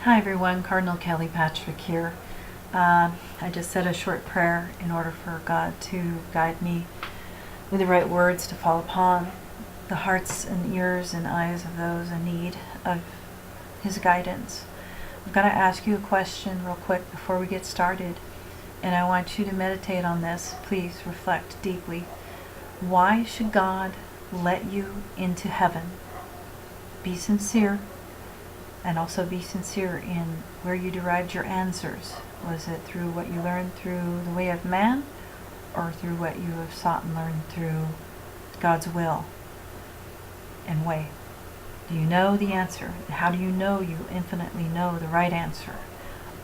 Hi everyone, Cardinal Kelly Patrick here. I just said a short prayer in order for God to guide me with the right words to fall upon the hearts and ears and eyes of those in need of His guidance. I'm going to ask you a question real quick before we get started, and I want you to meditate on this. Please reflect deeply. Why should God let you into heaven? Be sincere. And also be sincere in where you derived your answers. Was it through what you learned through the way of man, or through what you have sought and learned through God's will and way? Do you know the answer? How do you know you infinitely know the right answer?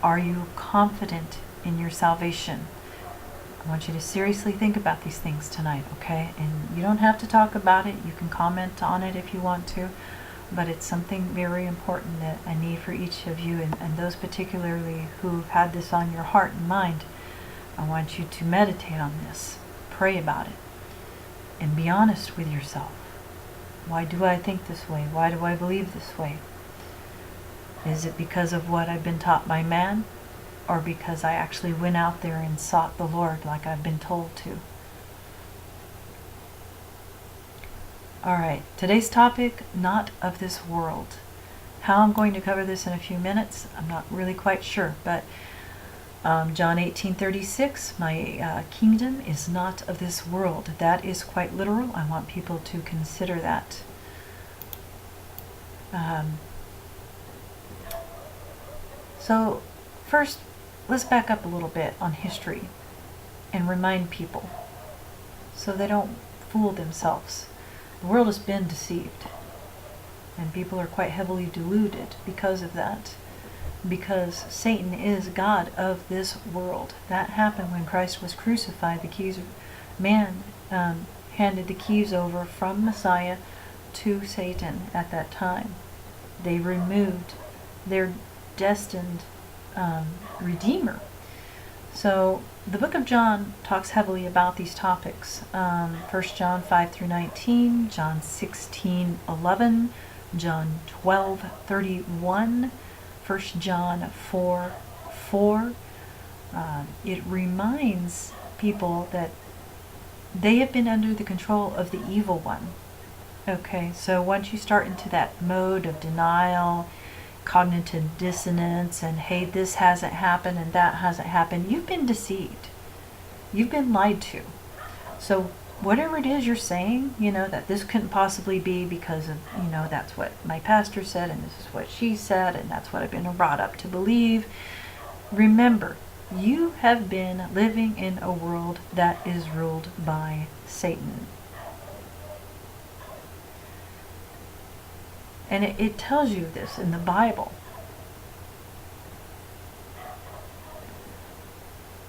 Are you confident in your salvation? I want you to seriously think about these things tonight, okay? And you don't have to talk about it. You can comment on it if you want to. But it's something very important that I need for each of you, and those particularly who've had this on your heart and mind. I want you to meditate on this, pray about it, and be honest with yourself. Why do I think this way? Why do I believe this way? Is it because of what I've been taught by man, or because I actually went out there and sought the Lord like I've been told to? Alright, today's topic, not of this world. How I'm going to cover this in a few minutes, I'm not really quite sure, but John 18:36, my kingdom is not of this world. That is quite literal. I want people to consider that. So first, let's back up a little bit on history and remind people so they don't fool themselves. The world has been deceived, and people are quite heavily deluded because of that, because Satan is God of this world. That happened when Christ was crucified. The keys, man handed the keys over from Messiah to Satan at that time. They removed their destined Redeemer. So the book of John talks heavily about these topics. 1 John 5 through 19, John 16:11, John 12:31, 1 John 4:4. It reminds people that they have been under the control of the evil one. Okay, so once you start into that mode of denial, cognitive dissonance, and hey, this hasn't happened and that hasn't happened, you've been deceived. You've been lied to. So whatever it is you're saying, that this couldn't possibly be because of, that's what my pastor said and this is what she said and that's what I've been brought up to believe. Remember, you have been living in a world that is ruled by Satan. And it tells you this in the Bible.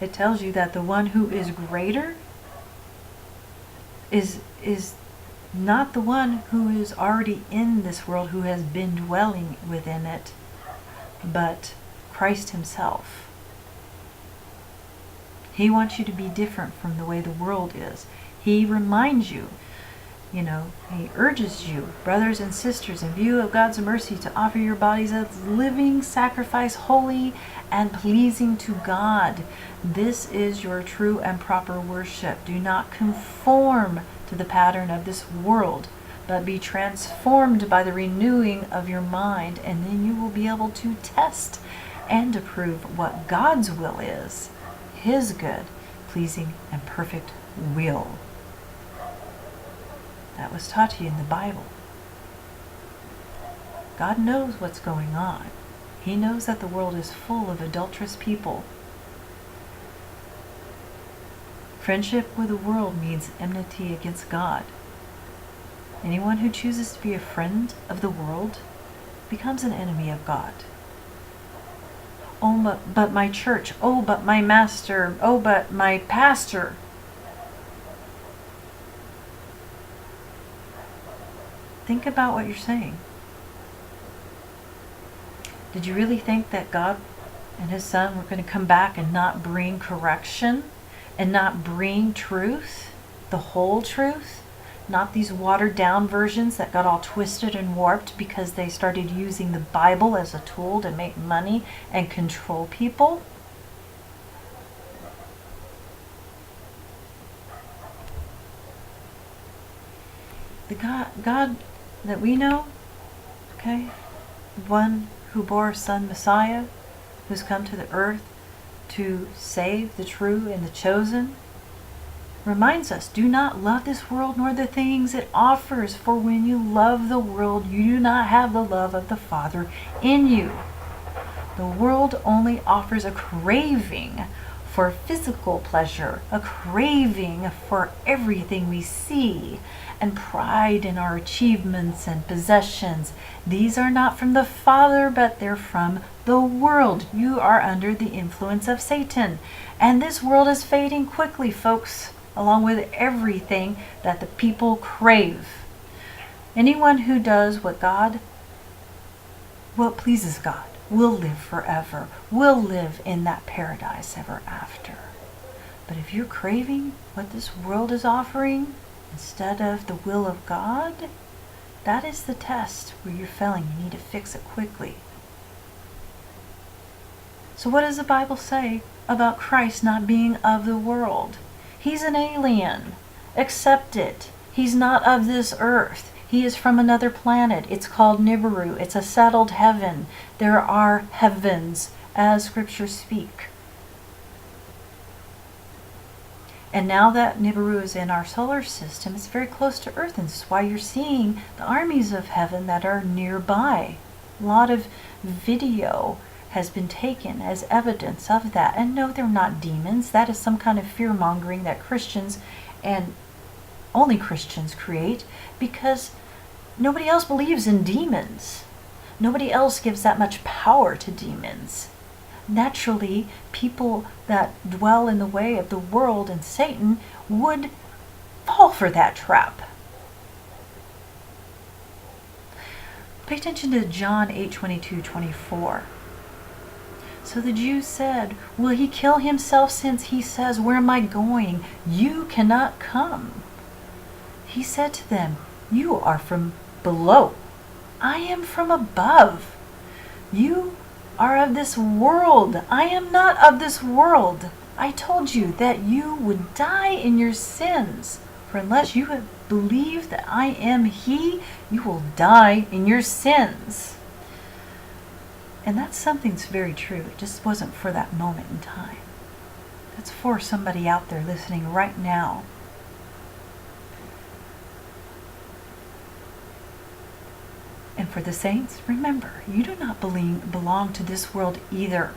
It tells you that the one who is greater is not the one who is already in this world, who has been dwelling within it, but Christ himself. He wants you to be different from the way the world is. He reminds you, he urges you, brothers and sisters, in view of God's mercy, to offer your bodies as living sacrifice, holy and pleasing to God. This is your true and proper worship. Do not conform to the pattern of this world, but be transformed by the renewing of your mind, and then you will be able to test and approve what God's will is, His good, pleasing, and perfect will. That was taught to you in the Bible. God knows what's going on. He knows that the world is full of adulterous people. Friendship with the world means enmity against God. Anyone who chooses to be a friend of the world becomes an enemy of God. Oh, but my church. Oh, but my master. Oh, but my pastor. Think about what you're saying. Did you really think that God and His Son were going to come back and not bring correction and not bring truth, the whole truth? not these watered down versions that got all twisted and warped because they started using the Bible as a tool to make money and control people. The God that we know, okay, the one who bore Son Messiah, who's come to the earth to save the true and the chosen, reminds us, do not love this world nor the things it offers, for when you love the world, you do not have the love of the Father in you. The world only offers a craving for physical pleasure, a craving for everything we see, and pride in our achievements and possessions. These are not from the Father, but they're from the world. You are under the influence of Satan. And this world is fading quickly, folks, along with everything that the people crave. Anyone who does what pleases God, will live forever, will live in that paradise ever after. But if you're craving what this world is offering instead of the will of God, that is the test where you're failing. You need to fix it quickly. So what does the Bible say about Christ not being of the world? He's an alien. Accept it. He's not of this earth. He is from another planet. It's called Nibiru. It's a settled heaven. There are heavens, as scriptures speak. And now that Nibiru is in our solar system, it's very close to Earth, and this is why you're seeing the armies of heaven that are nearby. A lot of video has been taken as evidence of that. And no, they're not demons. That is some kind of fear-mongering that Christians and only Christians create, because nobody else believes in demons. Nobody else gives that much power to demons. Naturally, people that dwell in the way of the world and Satan would fall for that trap. Pay attention to John 8:22-24. So the Jews said, will he kill himself, since he says, where am I going? You cannot come. He said to them, you are from below. I am from above. You are of this world. I am not of this world. I told you that you would die in your sins. For unless you have believed that I am he, you will die in your sins. And that's something that's very true. It just wasn't for that moment in time. That's for somebody out there listening right now. And for the saints, remember, you do not belong to this world either.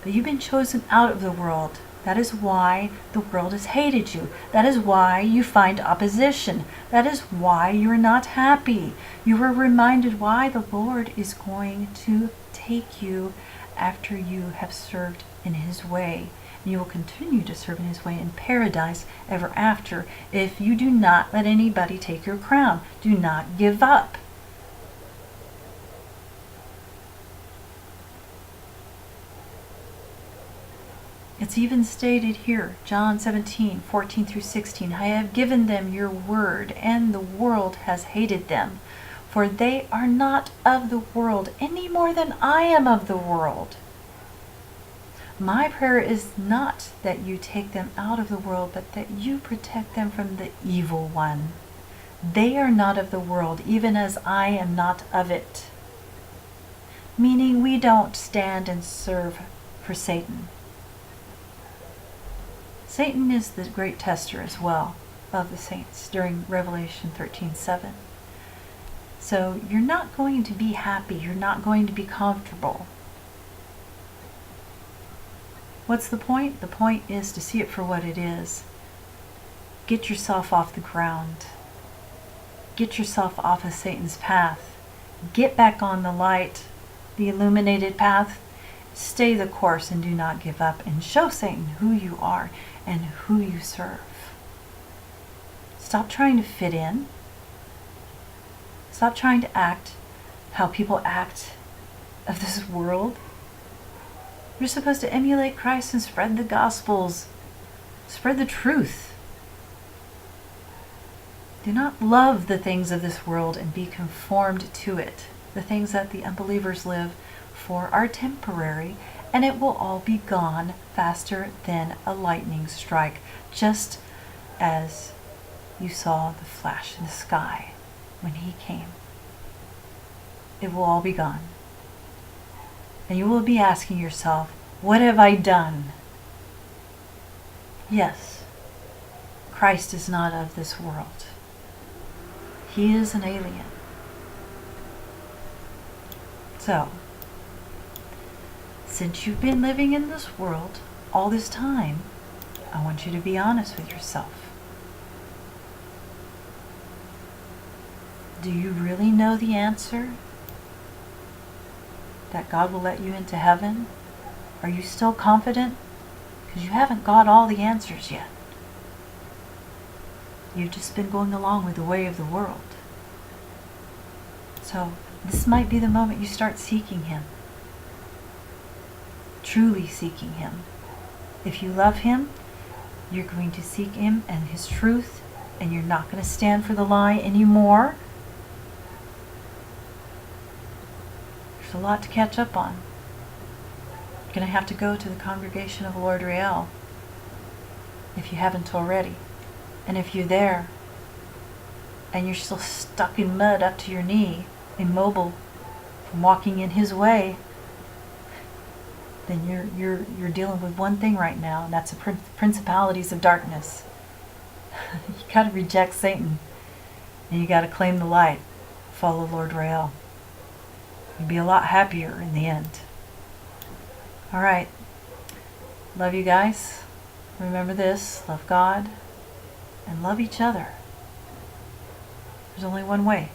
But you've been chosen out of the world. That is why the world has hated you. That is why you find opposition. That is why you're not happy. You were reminded why the Lord is going to take you after you have served in his way. And you will continue to serve in his way in paradise ever after if you do not let anybody take your crown. Do not give up. It's even stated here, John 17:14-16, I have given them your word, and the world has hated them, for they are not of the world any more than I am of the world. My prayer is not that you take them out of the world, but that you protect them from the evil one. They are not of the world, even as I am not of it. Meaning we don't stand and serve for Satan. Satan is the great tester as well of the saints during Revelation 13:7. So you're not going to be happy. You're not going to be comfortable. What's the point? The point is to see it for what it is. Get yourself off the ground. Get yourself off of Satan's path. Get back on the light, the illuminated path. Stay the course and do not give up, and show Satan who you are and who you serve. Stop trying to fit in. Stop trying to act how people act of this world. You're supposed to emulate Christ and spread the Gospels. Spread the truth. Do not love the things of this world and be conformed to it. The things that the unbelievers live for are temporary, and it will all be gone faster than a lightning strike, just as you saw the flash in the sky when he came. It will all be gone. And you will be asking yourself, what have I done? Yes, Christ is not of this world. He is an alien. So, since you've been living in this world all this time, I want you to be honest with yourself. Do you really know the answer? That God will let you into heaven? Are you still confident? Because you haven't got all the answers yet. You've just been going along with the way of the world. So, this might be the moment you start seeking Him. Truly seeking Him. If you love Him, you're going to seek Him and His truth, and you're not going to stand for the lie anymore. There's a lot to catch up on. You're going to have to go to the congregation of Lord Rael if you haven't already. And if you're there and you're still stuck in mud up to your knee, immobile from walking in His way, then you're dealing with one thing right now, and that's the principalities of darkness. You got to reject Satan, and you got to claim the light. Follow Lord Rael. You'll be a lot happier in the end. All right. Love you guys. Remember this: love God and love each other. There's only one way.